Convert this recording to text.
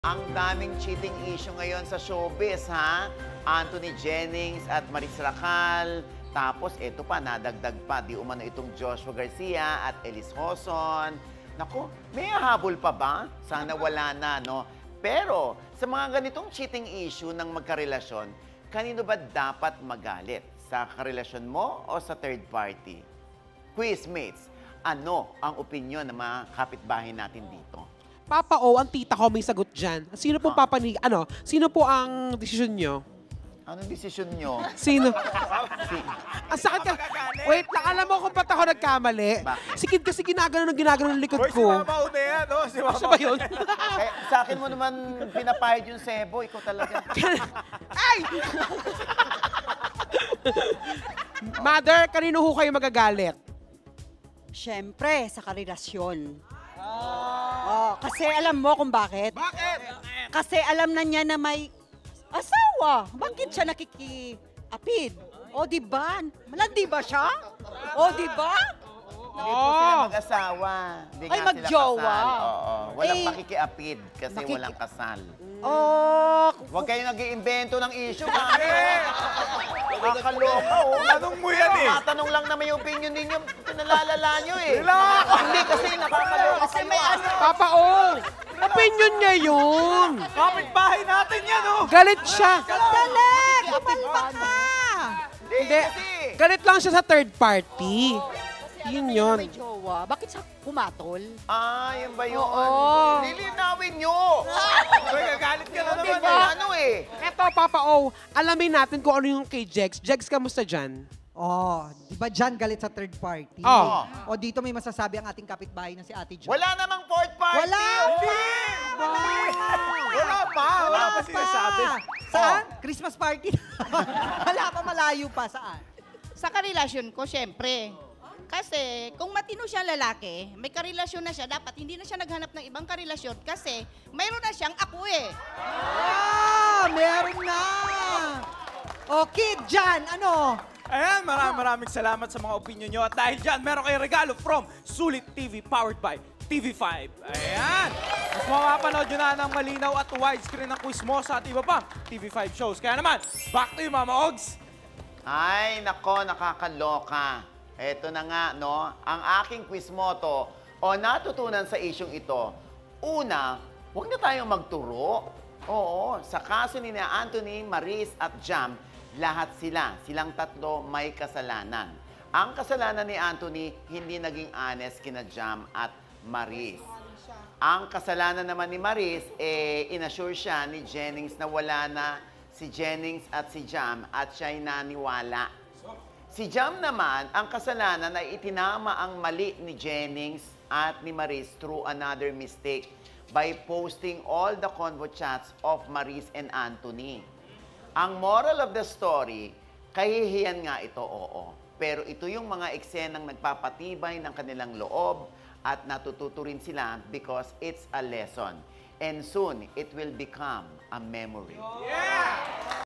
Ang daming cheating issue ngayon sa showbiz, ha? Anthony Jennings at Maris Racal. Tapos, eto pa, nadagdag pa. Di umano itong Joshua Garcia at Elise Hoson. Naku, may habol pa ba? Sana wala na, no? Pero, sa mga ganitong cheating issue ng magkarelasyon, kanino ba dapat magalit? Sa karelasyon mo o sa third party? Quizmates, ano ang opinion ng mga kapitbahay natin dito? Papa O, ang tita ko may sagot dyan. Sino pong sino po ang desisyon nyo? Anong desisyon nyo? Sino? Ang sakit ka. Wait lang, alam mo kung ba't ako nagkamali? Bakit? Si Kid kasi ginagano ng likod Boy, si ko. Mama Una yan, no? Si Mama Siya ba yun? Sa akin mo naman pinapahid yung sebo, ikaw talaga. Ay! Mother, kanino ho kayo magagalit? Siyempre, sa karelasyon. Oh, kasi alam mo kung bakit? Bakit? Kasi alam na niya na may asawa. Bakit siya nakikiapid? O, di ba? Malandi ba siya? O, di ba? Hindi po sila mag-asawa. Hindi Ay, nga magjowa. sila kasal. Oo. Walang Eh, pakikiapid kasi walang kasal. Oh, Huwag kayong nag-iimbento ng issue, kami. Nakakaloka, oh. Tanong mo yan eh. Tatanong lang naman yung opinion ninyo, pinalalala nyo eh. Relax! Hindi kasi nakakaloka kasi kayo. may ano. Papa O, opinion niya yun. Kapit-bahay natin yan, oh! Galit siya. dali! Kumalma ka! Hindi, Hindi, kasi. galit lang siya sa third party. Yun yun. May jowa. Bakit siya pumatol? Ah, yun ba yun? Oo. Lilinawin nyo. Boy, gagalit ka na naman Diba? eh. Ano eh? Eto, Papa O, alamin natin kung ano yung kay Jex. Jex, kamusta dyan? Oh, di ba dyan galit sa third party? Oh. O dito may masasabi ang ating kapitbahay na si Ate Jo. Wala namang fourth party. Wala Oh. Wala pa! Wala pa sinasabi. Saan? Christmas party? Wala pa, malayo pa. Saan? Sa karelasyon ko, syempre. Kasi kung matino siya lalaki, may karelasyon na siya, dapat hindi na siya naghanap ng ibang karelasyon kasi mayroon na siyang ako eh. Ah, meron na! O, Kid, dyan, ano? Ayan, maraming salamat sa mga opinion nyo. At dahil dyan, meron kayong regalo from Sulit TV powered by TV5. Ayan! Mas mapapanood nyo na ng malinaw at widescreen ng Quizmosa at iba pang TV5 shows. Kaya naman, back to you, Mama Ogs! Ay, nako, nakakaloka. Eto na nga, no? Ang aking quiz motto o natutunan sa isyong ito, una, huwag na tayong magturo. Oo, sa kaso ni na Anthony, Maris at Jam, lahat silang tatlo may kasalanan. Ang kasalanan ni Anthony, hindi naging honest kina Jam at Maris. Ang kasalanan naman ni Maris, inassure siya ni Jennings na wala na si Jennings at si Jam at siya'y naniwala. Si Jam naman, ang kasalanan ay itinama ang mali ni Jennings at ni Maris through another mistake by posting all the convo chats of Maris and Anthony. Ang moral of the story, kahihiyan nga ito, oo. Pero ito yung mga eksenang nagpapatibay ng kanilang loob at natututo rin sila because it's a lesson. And soon, it will become a memory. Yeah!